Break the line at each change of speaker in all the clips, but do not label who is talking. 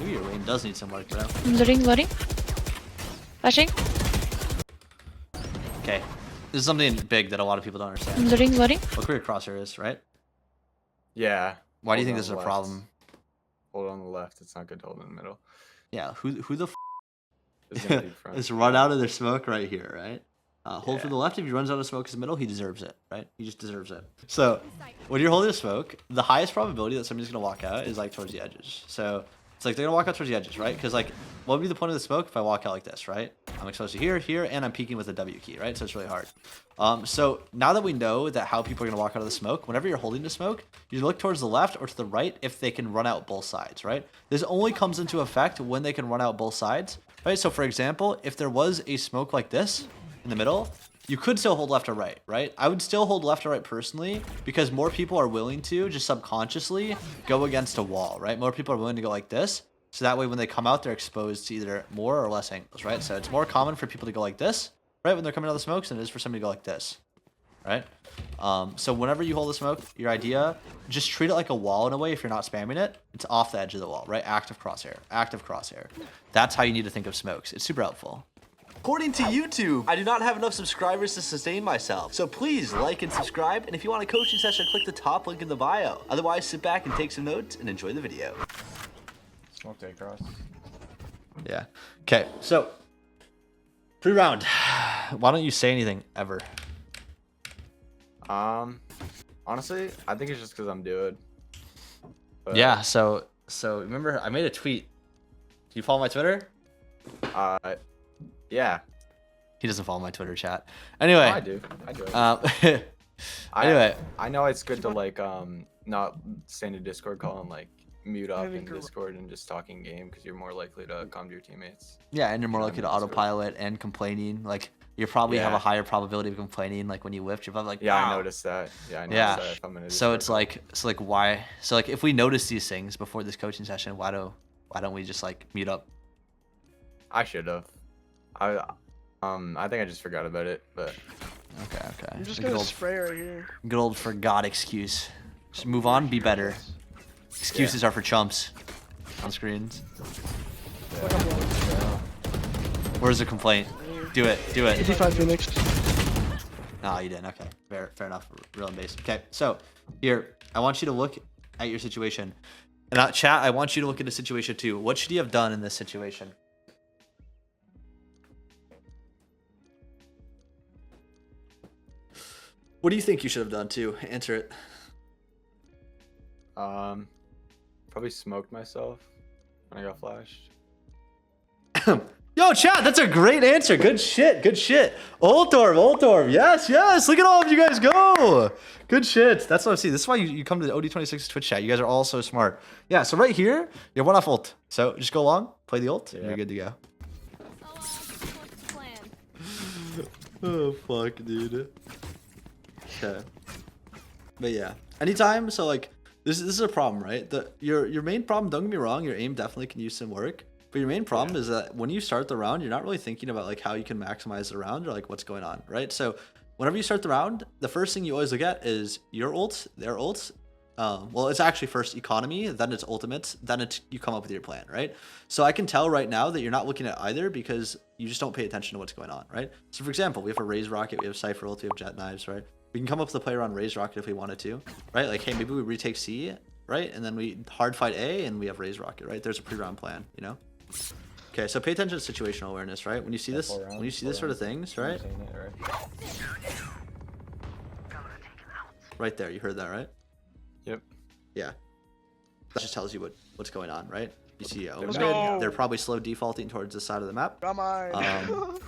Maybe your aim does need some work, bro.
Loading. Flashing.
Okay. This is something big that a lot of people don't understand.
Loading.
Look where your crosshair is, right?
Yeah.
Why do you think this is a problem?
Hold on the left. It's not good to hold in the middle.
Yeah, who the is
Is
run out of their smoke right here, right? Hold for
Yeah.
the left. If he runs out of smoke in the middle, he deserves it, right? He just deserves it. So when you're holding a smoke, the highest probability that somebody's gonna walk out is like towards the edges. So it's like they're gonna walk out towards the edges, right? Because like, what would be the point of the smoke if I walk out like this, right? I'm exposed to here, and I'm peeking with a W key, right? So it's really hard. So now that we know that how people are gonna walk out of the smoke, whenever you're holding the smoke, you look towards the left or to the right if they can run out both sides, right? This only comes into effect when they can run out both sides, right? So for example, if there was a smoke like this in the middle, you could still hold left or right, right? I would still hold left or right personally because more people are willing to just subconsciously go against a wall, right? More people are willing to go like this. So that way when they come out, they're exposed to either more or less angles, right? So it's more common for people to go like this, right? When they're coming out of the smokes than it is for somebody to go like this, right? So whenever you hold the smoke, your idea, just treat it like a wall in a way. If you're not spamming it, it's off the edge of the wall, right? Active crosshair. That's how you need to think of smokes. It's super helpful. According to YouTube, I do not have enough subscribers to sustain myself. So please like and subscribe. And if you want a coaching session, click the top link in the bio. Otherwise, sit back and take some notes and enjoy the video.
Smoke take cross.
Yeah. Okay. So pre-round. Why don't you say anything ever?
Honestly, I think it's just because I'm dude. But,
Yeah. So remember, I made a tweet. Do you follow my Twitter?
Yeah.
He doesn't follow my Twitter chat. Anyway.
I do.
Anyway.
I know it's good to like not stay in a Discord call and like mute up in Discord and just talking game because you're more likely to come to your teammates.
Yeah, and you're more likely to autopilot and complaining. Like you probably have a higher probability of complaining. Like when you whiffed, you're probably like,
yeah,
wow.
I noticed that. Yeah, I noticed that. If I'm in a
So
Discord
it's
call.
like why? So like if we notice these things before this coaching session, why don't we just like mute up?
I should have. I think I just forgot about it, but
Okay.
I'm just
Good
gonna
old-
spray right here.
Good old forgot excuse. Just move on, be better. Excuses are for chumps on screens. Where's the complaint? Do it.
55 Phoenix.
No, you didn't. Okay, fair enough. Real and basic. Okay, so here, I want you to look at your situation. And chat, I want you to look at the situation too. What should you have done in this situation? What do you think you should have done too? Answer it.
probably smoked myself when I got flashed.
Yo, chat, that's a great answer. Good shit. Oldorm. Yes. Look at all of you guys go. Good shit. That's what I see. This is why you come to the OD26 Twitch chat. You guys are all so smart. Yeah, so right here, you have one off ult. So just go along, play the ult, and you're good to go. Oh, fuck, dude. Okay. But yeah, anytime, so like, this is a problem, right? Your main problem, don't get me wrong, your aim definitely can use some work. But your main problem is that when you start the round, you're not really thinking about like how you can maximize the round or like what's going on, right? So whenever you start the round, the first thing you always look at is your ults, their ults. Well, it's actually first economy, then it's ultimates, then you come up with your plan, right? So I can tell right now that you're not looking at either because you just don't pay attention to what's going on, right? So for example, we have a Raise Rocket, we have Cypher ult, we have Jet Knives, right? We can come up with a play around Raise Rocket if we wanted to, right? Like, hey, maybe we retake C, right? And then we hard fight A and we have Raise Rocket, right? There's a pre-round plan, you know? Okay, so pay attention to situational awareness, right? When you see this, sort of things, right? Right there, you heard that, right?
Yep.
Yeah. That just tells you what's going on, right? You see,
Let's go.
they're probably slow defaulting towards the side of the map.
Come on.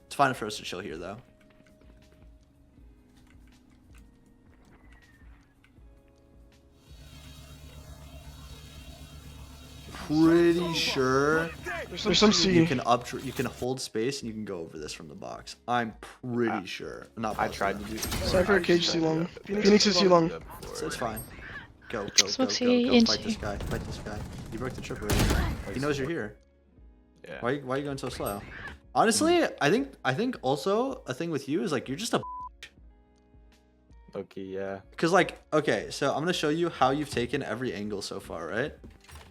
It's fine for us to chill here, though. Pretty sure
There's some C.
you can hold space and you can go over this from the box. I'm pretty sure. Not
I
positive.
tried to do.
Cypher, Cage, C long. Phoenix is C long.
So it's fine. Go.
Smoke C,
Fight this guy. You broke the trip already. He knows you're here.
Yeah.
Why are you going so slow? Honestly, I think also a thing with you is like you're just a
Okay, yeah.
because like okay, so I'm gonna show you how you've taken every angle so far, right?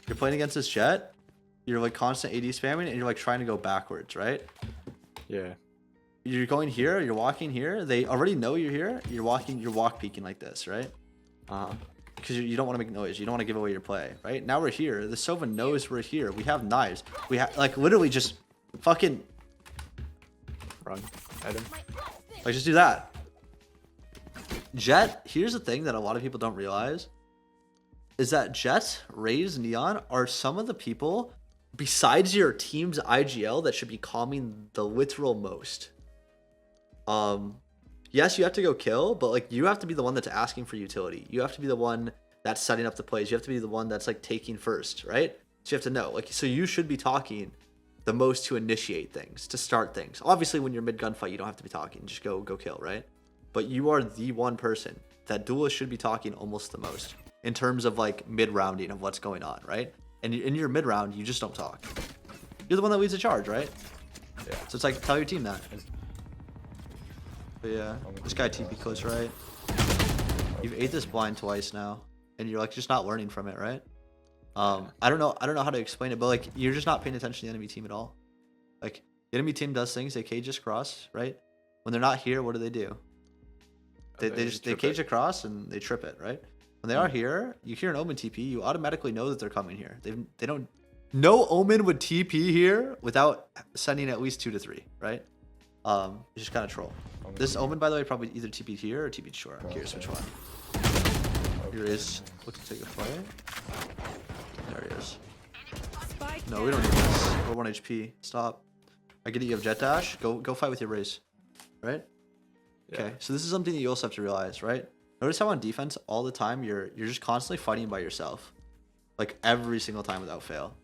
You're playing against this Jett. You're like constant AD spamming, and you're like trying to go backwards, right?
Yeah.
You're going here. You're walking here. They already know you're here. You're walking. You're walk peeking like this, right? Because you don't want to make noise. You don't want to give away your play, right? Now we're here. The Sova knows we're here. We have knives. We have like literally just fucking
Run at him.
like just do that. Jett. Here's the thing that a lot of people don't realize is that Jett, Raze, Neon are some of the people besides your team's IGL that should be calming the literal most. Yes, you have to go kill, but like you have to be the one that's asking for utility. You have to be the one that's setting up the plays. You have to be the one that's like taking first, right? So you have to know, like, so you should be talking the most to initiate things, to start things. Obviously, when you're mid gunfight, you don't have to be talking. Just go kill, right? But you are the one person that Duelist should be talking almost the most in terms of like mid rounding of what's going on, right? And in your mid round, you just don't talk. You're the one that leads the charge, right?
Yeah.
So it's like tell your team that. But yeah, this guy TP close, right? You've ate this blind twice now, and you're like just not learning from it, right? I don't know how to explain it, but like you're just not paying attention to the enemy team at all. Like the enemy team does things, they cage us cross, right? When they're not here, what do? They cage across and they trip it, right? When they are here, you hear an Omen TP, you automatically know that they're coming here. They don't. No Omen would TP here without sending at least 2 to 3, right? You just kind of troll. This Omen, by the way, probably either TP'd here or TP'd short. I'm curious which one. Here is. Looks to take a play. There he is. No, we don't need this. We're 1 HP. Stop. I get it. You have Jett dash. Go fight with your Raze, right?
Yeah.
Okay. So this is something that you also have to realize, right? Notice how on defense all the time you're just constantly fighting by yourself, like every single time without fail.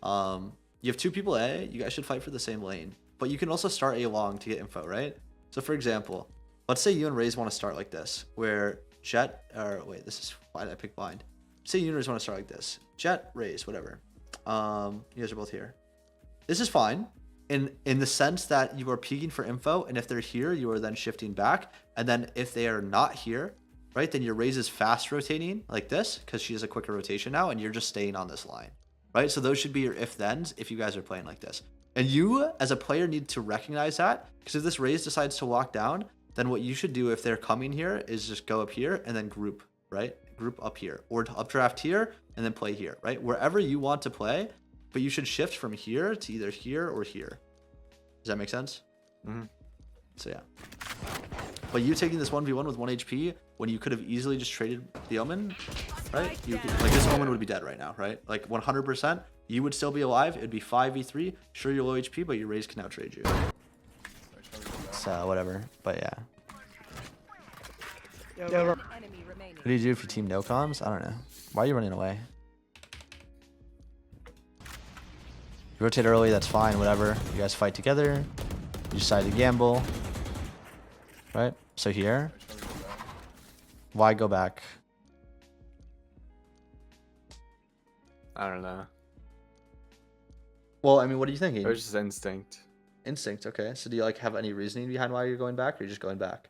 You have 2 people A. You guys should fight for the same lane, but you can also start A long to get info, right? So for example, let's say you and Raze want to start like this, where Jett or wait, this is why did I pick blind? Say you and Raze want to start like this. Jett, Raze, whatever. You guys are both here. This is fine in the sense that you are peeking for info, and if they're here, you are then shifting back, and then if they are not here, right, then your Raze is fast rotating like this because she has a quicker rotation now, and you're just staying on this line, right? So those should be your if-thens if you guys are playing like this. And you, as a player, need to recognize that, because if this Raze decides to walk down, then what you should do if they're coming here is just go up here and then group, right? Group up here, or updraft here and then play here, right? Wherever you want to play, but you should shift from here to either here or here. Does that make sense?
Mm-hmm.
So yeah. But you taking this 1v1 with 1 HP when you could have easily just traded the Omen, right? You could, like this Omen would be dead right now, right? Like 100%, you would still be alive. It'd be 5v3. Sure, you're low HP, but your Raze can now trade you. So whatever. But yeah.
Yeah,
What do you do if your team no comms? I don't know. Why are you running away? You rotate early, that's fine, whatever. You guys fight together. You decide to gamble. Right? So here. Why go back?
I don't know.
Well, I mean, what are you thinking?
It was just instinct.
Instinct, okay. So do you like have any reasoning behind why you're going back, or you're just going back?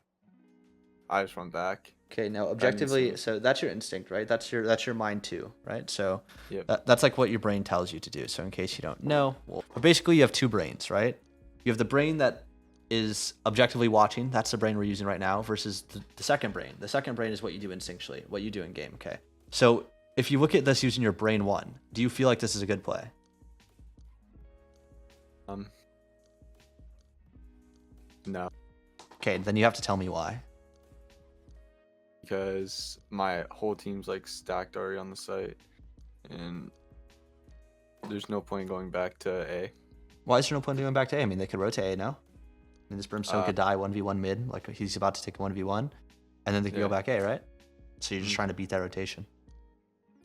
I just went back.
Okay, now objectively, so that's your instinct, right? That's your mind too, right? So
Yep.
that's like what your brain tells you to do. So in case you don't know, well, but basically you have 2 brains, right? You have the brain that is objectively watching. That's the brain we're using right now versus the second brain. The second brain is what you do instinctually, what you do in game, okay? So if you look at this using your brain 1, do you feel like this is a good play?
No.
Okay, then you have to tell me why.
Because my whole team's like stacked already on the site, and there's no point going back to A.
Why is there no point in going back to A? I mean, they could rotate A now. I mean, this Brimstone could die 1v1 mid, like he's about to take a 1v1, and then they can go back A, right? So you're just trying to beat that rotation.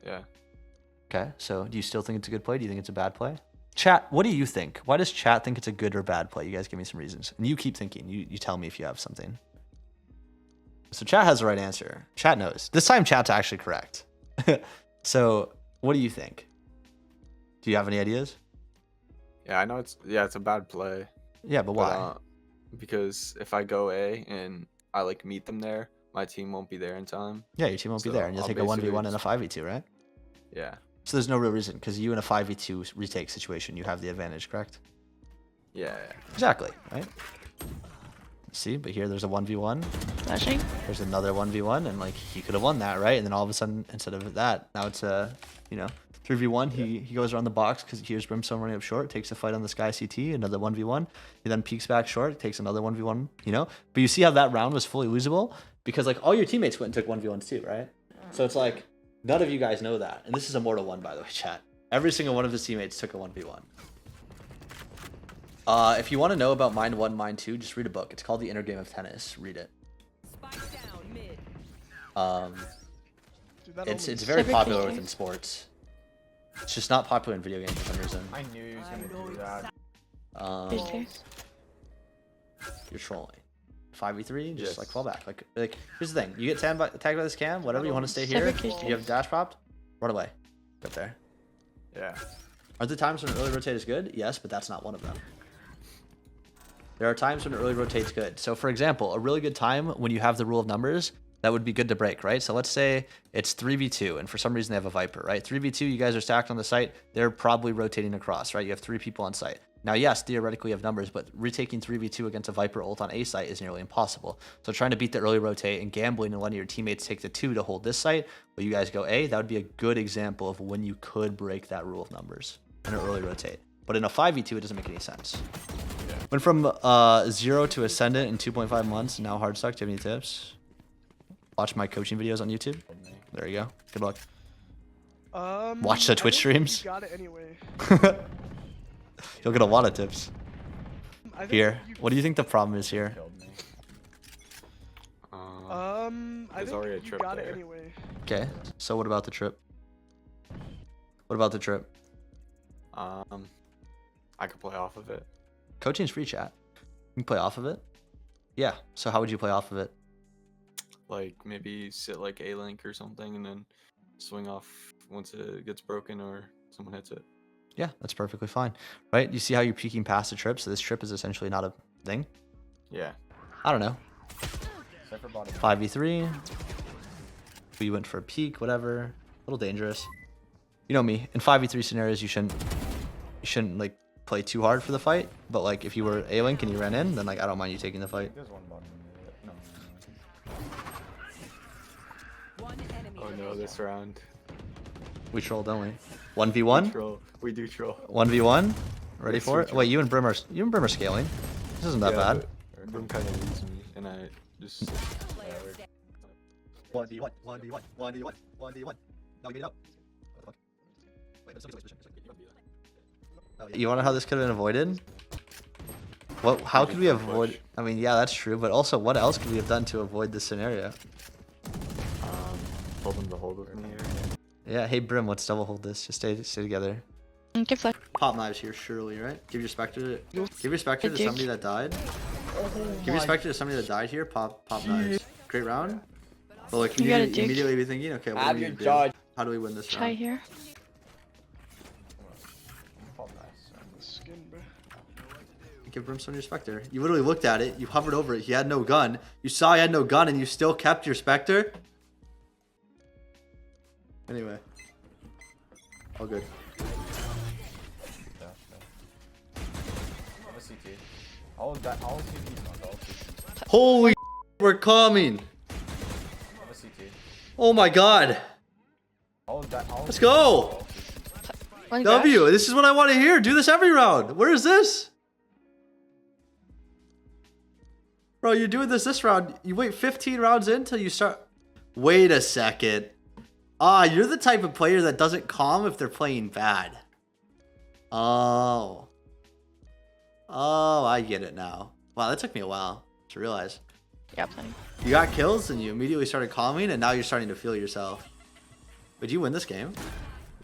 Yeah.
Okay, so do you still think it's a good play? Do you think it's a bad play? Chat, what do you think? Why does chat think it's a good or bad play? You guys give me some reasons. And you keep thinking. You tell me if you have something. So chat has the right answer. Chat knows. This time chat's actually correct. So what do you think? Do you have any ideas?
Yeah, I know it's a bad play.
Yeah, but why?
Because if I go A and I like meet them there, my team won't be there in time.
Yeah, your team won't be
So
there, and you'll
I'll
take a
basically
1v1 and a 5v2, right?
Yeah.
So there's no real reason because you in a 5v2 retake situation, you have the advantage, correct?
Yeah.
Exactly, right? See, but here there's a 1v1.
Flashing.
There's another 1v1, and like he could have won that, right? And then all of a sudden, instead of that, now it's a, 3v1. He goes around the box because he hears Brimstone running up short, takes a fight on the Sky CT, another 1v1. He then peeks back short, takes another 1v1, But you see how that round was fully losable? Because like all your teammates went and took 1v1s too, right? So it's like, none of you guys know that. And this is Immortal 1, by the way, chat. Every single one of his teammates took a 1v1. If you want to know about Mind 1, Mind 2, just read a book. It's called The Inner Game of Tennis. Read it.
Dude,
It's very popular within sports. It's just not popular in video games for some reason.
I knew he was gonna do that.
Retake.
You're trolling. 5v3, just
Yes.
like fall back. Like here's the thing: you get tagged by this cam, whatever you want to stay here. If you have dash popped, run away. Get there.
Yeah.
Are there times when an early rotate is good? Yes, but that's not one of them. There are times when an early rotate's good. So for example, a really good time when you have the rule of numbers, that would be good to break, right? So let's say it's 3v2 and for some reason they have a Viper, right? 3v2, you guys are stacked on the site. They're probably rotating across, right? You have 3 people on site. Now, yes, theoretically you have numbers, but retaking 3v2 against a Viper ult on A site is nearly impossible. So trying to beat the early rotate and gambling and letting your teammates take the 2 to hold this site, while you guys go A, that would be a good example of when you could break that rule of numbers in an early rotate. But in a 5v2, it doesn't make any sense. Went from 0 to Ascendant in 2.5 months, now hard stuck. Do you have any tips? Watch my coaching videos on YouTube. There you go. Good luck. Watch the Twitch streams.
You got it anyway.
You'll get a lot of tips.
I think
Here. What do you think the problem is here?
Killed me.
I
There's
think
already a
you
trip
got
there.
it anyway.
Okay. So what about the trip? What about the trip?
I could play off of it.
Coaching's free, chat. You can play off of it. Yeah. So how would you play off of it?
Like maybe sit like A link or something, and then swing off once it gets broken or someone hits it.
Yeah, that's perfectly fine. Right? You see how you're peeking past the trip? So this trip is essentially not a thing.
Yeah.
I don't know.
Except for bottom.
5v3. We went for a peek, whatever. A little dangerous. You know me. In 5v3 scenarios, you shouldn't like play too hard for the fight. But like if you were A link and you ran in, then like I don't mind you taking the fight.
There's one bottom. No. Oh no, this round.
We troll, don't we? 1v1?
Troll. We do troll.
1v1? Ready
Yes,
for
we
it?
troll.
Wait, you and Brim are scaling. This isn't that bad.
Brim kind of leads me, and I just.
1v1, 1v1, 1v1, 1v1. No, give it up. You wanna know how this could have been avoided? What? How could we avoid? I mean, yeah, that's true. But also, what else could we have done to avoid this scenario?
Told them to hold with me.
Yeah. Hey, Brim, let's double hold this. Just stay together.
Okay, flash.
Pop knives here, surely, right? Give your specter to somebody that died. Give your specter to somebody that died here. Pop knives. Great round. But like
You
you
gotta dig.
immediately be thinking, okay, what do we do? How do we win this
Try
round?
here.
Skin, bro.
Give Brimstone your specter. You literally looked at it. You hovered over it. He had no gun. You saw he had no gun, and you still kept your specter. Anyway, all good. Holy, we're coming. Oh my god. Let's go.
One
W, this is what I want to hear. Do this every round. Where is this? Bro, you're doing this round. You wait 15 rounds in till you start. Wait a second. You're the type of player that doesn't calm if they're playing bad. Oh, I get it now. Wow, that took me a while to realize.
Yeah, plenty.
You got kills and you immediately started calming, and now you're starting to feel yourself. Would you win this game?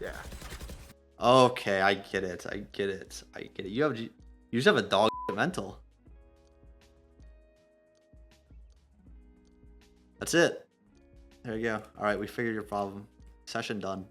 Yeah.
Okay, I get it. You just have a dog mental. That's it. There you go. All right, we figured your problem. Session done.